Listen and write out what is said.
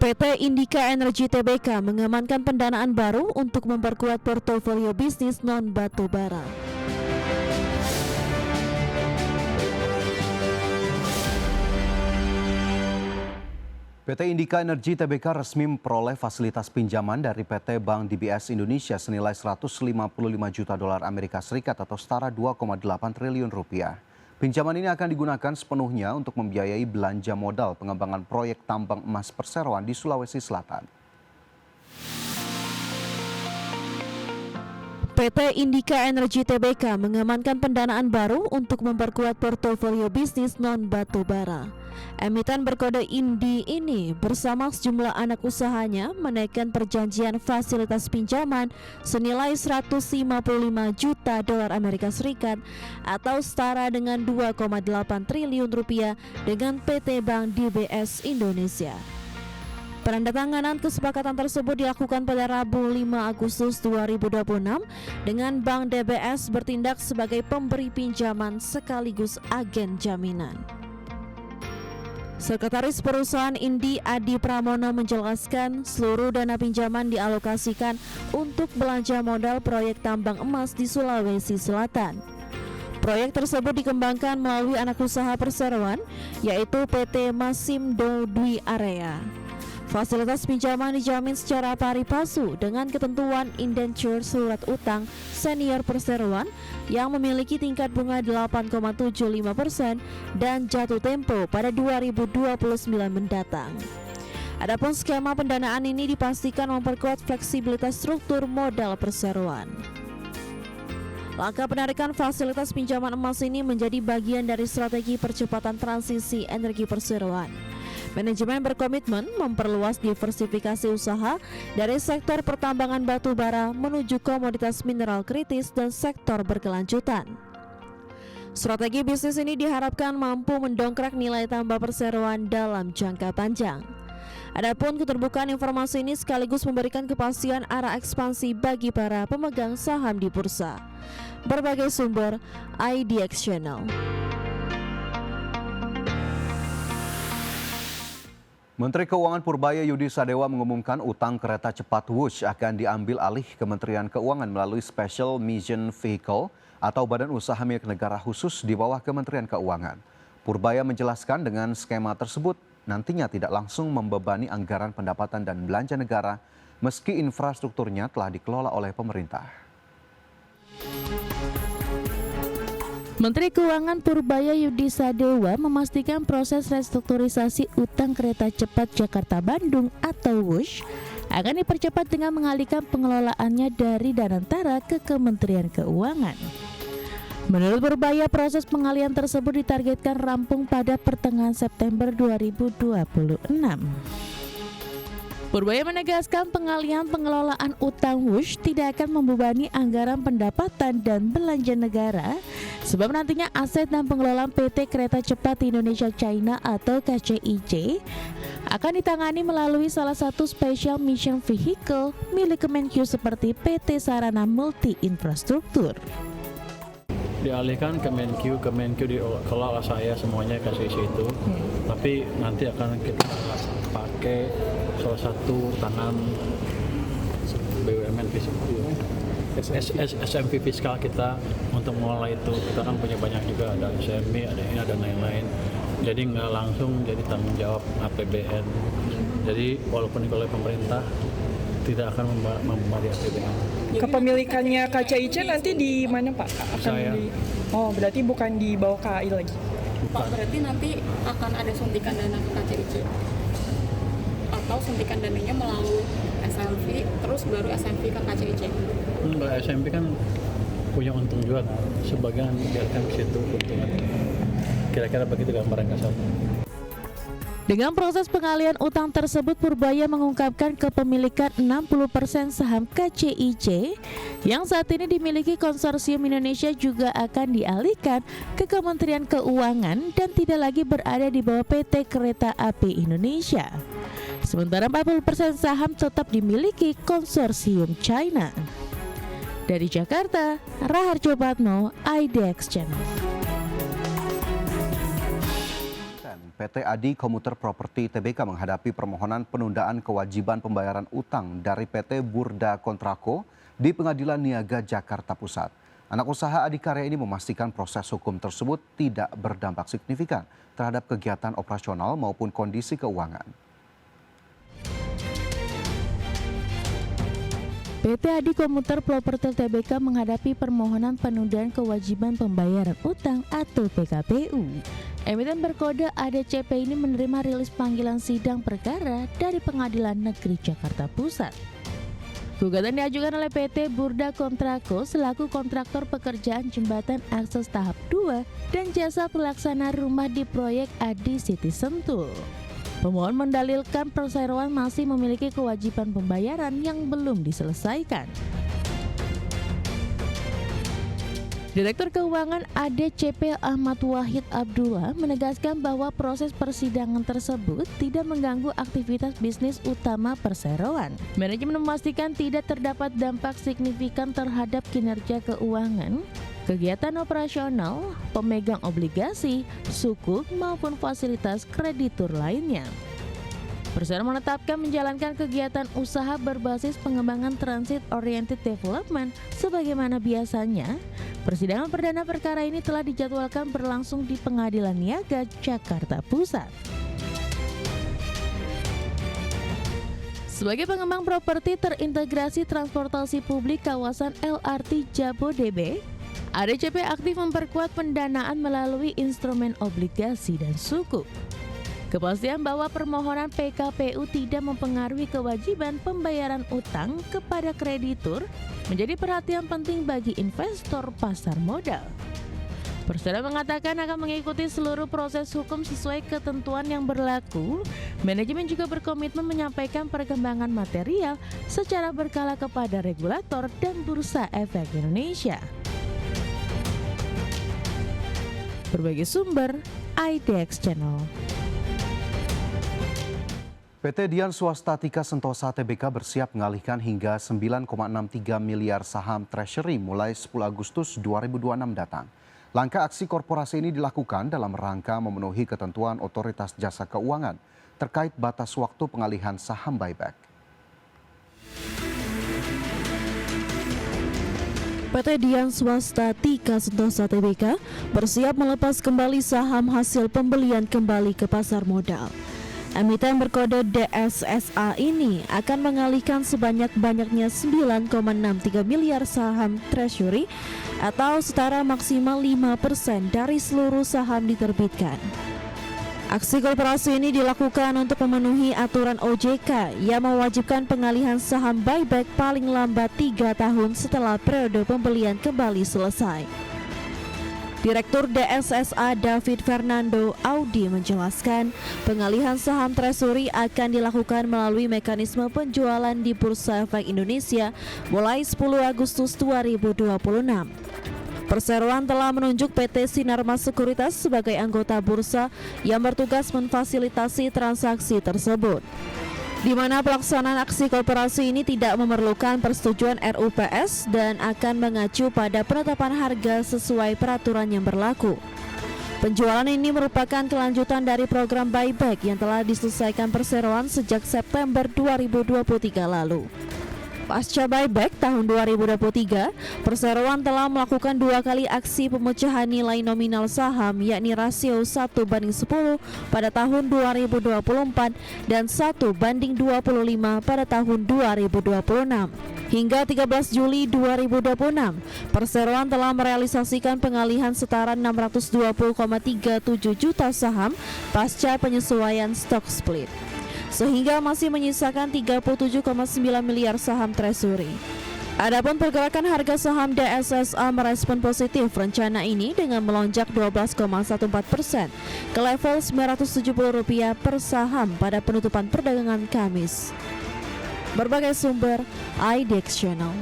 PT Indika Energy Tbk mengamankan pendanaan baru untuk memperkuat portofolio bisnis non-batu bara. PT Indika Energy Tbk resmi memperoleh fasilitas pinjaman dari PT Bank DBS Indonesia senilai 155 juta dolar Amerika Serikat atau setara 2,8 triliun rupiah. Pinjaman ini akan digunakan sepenuhnya untuk membiayai belanja modal pengembangan proyek tambang emas perseroan di Sulawesi Selatan. PT Indika Energy Tbk mengamankan pendanaan baru untuk memperkuat portofolio bisnis non-batu bara. Emiten berkode INDI ini bersama sejumlah anak usahanya menaikkan perjanjian fasilitas pinjaman senilai 155 juta dolar Amerika Serikat atau setara dengan 2,8 triliun rupiah dengan PT Bank DBS Indonesia. Penandatanganan kesepakatan tersebut dilakukan pada Rabu 5 Agustus 2026 dengan Bank DBS bertindak sebagai pemberi pinjaman sekaligus agen jaminan. Sekretaris Perusahaan Indi Adi Pramono menjelaskan seluruh dana pinjaman dialokasikan untuk belanja modal proyek tambang emas di Sulawesi Selatan. Proyek tersebut dikembangkan melalui anak usaha perseroan yaitu PT Masimdo Dwi Area. Fasilitas pinjaman dijamin secara pari passu dengan ketentuan indentur surat utang senior perseroan yang memiliki tingkat bunga 8,75% dan jatuh tempo pada 2029 mendatang. Adapun skema pendanaan ini dipastikan memperkuat fleksibilitas struktur modal perseroan. Langkah penarikan fasilitas pinjaman emas ini menjadi bagian dari strategi percepatan transisi energi perseroan. Manajemen berkomitmen memperluas diversifikasi usaha dari sektor pertambangan batu bara menuju komoditas mineral kritis dan sektor berkelanjutan. Strategi bisnis ini diharapkan mampu mendongkrak nilai tambah perseroan dalam jangka panjang. Adapun keterbukaan informasi ini sekaligus memberikan kepastian arah ekspansi bagi para pemegang saham di bursa. Berbagai sumber IDX Channel. Menteri Keuangan Purbaya Yudi Sadewa mengumumkan utang kereta cepat Wush akan diambil alih Kementerian Keuangan melalui Special Mission Vehicle atau badan usaha milik negara khusus di bawah Kementerian Keuangan. Purbaya menjelaskan dengan skema tersebut nantinya tidak langsung membebani anggaran pendapatan dan belanja negara meski infrastrukturnya telah dikelola oleh pemerintah. Menteri Keuangan Purbaya Yudi Sadewa memastikan proses restrukturisasi utang kereta cepat Jakarta-Bandung atau Wush akan dipercepat dengan mengalihkan pengelolaannya dari Danantara ke Kementerian Keuangan. Menurut Purbaya, proses pengalihan tersebut ditargetkan rampung pada pertengahan September 2026. Purbaya menegaskan pengalihan pengelolaan utang Wush tidak akan membebani anggaran pendapatan dan belanja negara sebab nantinya aset dan pengelolaan PT Kereta Cepat Indonesia China atau KCIC akan ditangani melalui salah satu Special Mission Vehicle milik Kemenkyu seperti PT Sarana Multi Infrastruktur. Dialihkan Kemenkyu dikelola saya semuanya KCIC itu, tapi nanti akan kita pakai salah satu tangan BUMN SMV fiskal kita untuk mengelola itu. Kita kan punya banyak juga, ada SME, ada ini, ada lain-lain. Jadi nggak langsung jadi tanggung jawab APBN. Jadi walaupun dikelola pemerintah tidak akan membebani APBN. Kepemilikannya KCIC nanti di mana Pak? Saya. Oh, berarti bukan di bawah KAI lagi? Pak, berarti nanti akan ada suntikan dana ke KCIC? Atau suntikan dananya melalui SMV, terus baru SMV ke KCIC? Enggak, SMV kan punya untung juga, sebagian biarkan ke situ untungan. Kira-kira begitu gambaran kasar. Dengan proses pengalihan utang tersebut, Purbaya mengungkapkan kepemilikan 60% saham KCIC yang saat ini dimiliki Konsorsium Indonesia juga akan dialihkan ke Kementerian Keuangan dan tidak lagi berada di bawah PT Kereta Api Indonesia. Sementara 40% saham tetap dimiliki Konsorsium China. Dari Jakarta, Raharjo Patno, IDX Channel. PT Adi Komuter Property Tbk menghadapi permohonan penundaan kewajiban pembayaran utang dari PT Burda Kontrako di Pengadilan Niaga Jakarta Pusat. Anak usaha adikarya ini memastikan proses hukum tersebut tidak berdampak signifikan terhadap kegiatan operasional maupun kondisi keuangan. PT Adi Komuter Property Tbk menghadapi permohonan penundaan kewajiban pembayaran utang atau PKPU. Emiten berkode ADCP ini menerima rilis panggilan sidang perkara dari Pengadilan Negeri Jakarta Pusat. Gugatan diajukan oleh PT Burda Kontrako selaku kontraktor pekerjaan jembatan akses tahap 2 dan jasa pelaksana rumah di proyek Adi City Sentul. Pemohon mendalilkan perseroan masih memiliki kewajiban pembayaran yang belum diselesaikan. Direktur Keuangan ADCP Ahmad Wahid Abdullah menegaskan bahwa proses persidangan tersebut tidak mengganggu aktivitas bisnis utama perseroan. Manajemen memastikan tidak terdapat dampak signifikan terhadap kinerja keuangan, kegiatan operasional, pemegang obligasi, sukuk maupun fasilitas kreditur lainnya. Perseroan menetapkan menjalankan kegiatan usaha berbasis pengembangan transit oriented development sebagaimana biasanya. Persidangan perdana perkara ini telah dijadwalkan berlangsung di Pengadilan Niaga Jakarta Pusat. Sebagai pengembang properti terintegrasi transportasi publik kawasan LRT Jabodebek, ADCP aktif memperkuat pendanaan melalui instrumen obligasi dan sukuk. Kepastian bahwa permohonan PKPU tidak mempengaruhi kewajiban pembayaran utang kepada kreditur menjadi perhatian penting bagi investor pasar modal. Perseroan mengatakan akan mengikuti seluruh proses hukum sesuai ketentuan yang berlaku. Manajemen juga berkomitmen menyampaikan perkembangan material secara berkala kepada regulator dan Bursa Efek Indonesia. Berbagai sumber, IDX Channel. PT Dian Swasta Tika Sentosa Tbk bersiap mengalihkan hingga 9,63 miliar saham treasury mulai 10 Agustus 2026 datang. Langkah aksi korporasi ini dilakukan dalam rangka memenuhi ketentuan Otoritas Jasa Keuangan terkait batas waktu pengalihan saham buyback. PT Dian Swasta Tika Sentosa Tbk bersiap melepas kembali saham hasil pembelian kembali ke pasar modal. Emiten berkode DSSA ini akan mengalihkan sebanyak-banyaknya 9,63 miliar saham treasury atau setara maksimal 5% dari seluruh saham diterbitkan. Aksi korporasi ini dilakukan untuk memenuhi aturan OJK yang mewajibkan pengalihan saham buyback paling lambat 3 tahun setelah periode pembelian kembali selesai. Direktur DSSA David Fernando Audi menjelaskan, pengalihan saham treasury akan dilakukan melalui mekanisme penjualan di Bursa Efek Indonesia mulai 10 Agustus 2026. Perseroan telah menunjuk PT Sinarmas Sekuritas sebagai anggota bursa yang bertugas memfasilitasi transaksi tersebut, di mana pelaksanaan aksi korporasi ini tidak memerlukan persetujuan RUPS dan akan mengacu pada penetapan harga sesuai peraturan yang berlaku. Penjualan ini merupakan kelanjutan dari program buyback yang telah diselesaikan Perseroan sejak September 2023 lalu. Pasca buyback tahun 2023, Perseroan telah melakukan 2 kali aksi pemecahan nilai nominal saham yakni rasio 1:10 pada tahun 2024 dan 1:25 pada tahun 2026. Hingga 13 Juli 2026, Perseroan telah merealisasikan pengalihan setara 620,37 juta saham pasca penyesuaian stock split, sehingga masih menyisakan 37,9 miliar saham treasury. Adapun pergerakan harga saham DSSA merespon positif rencana ini dengan melonjak 12,14% ke level Rp970 per saham pada penutupan perdagangan Kamis. Berbagai sumber, IDX Channel.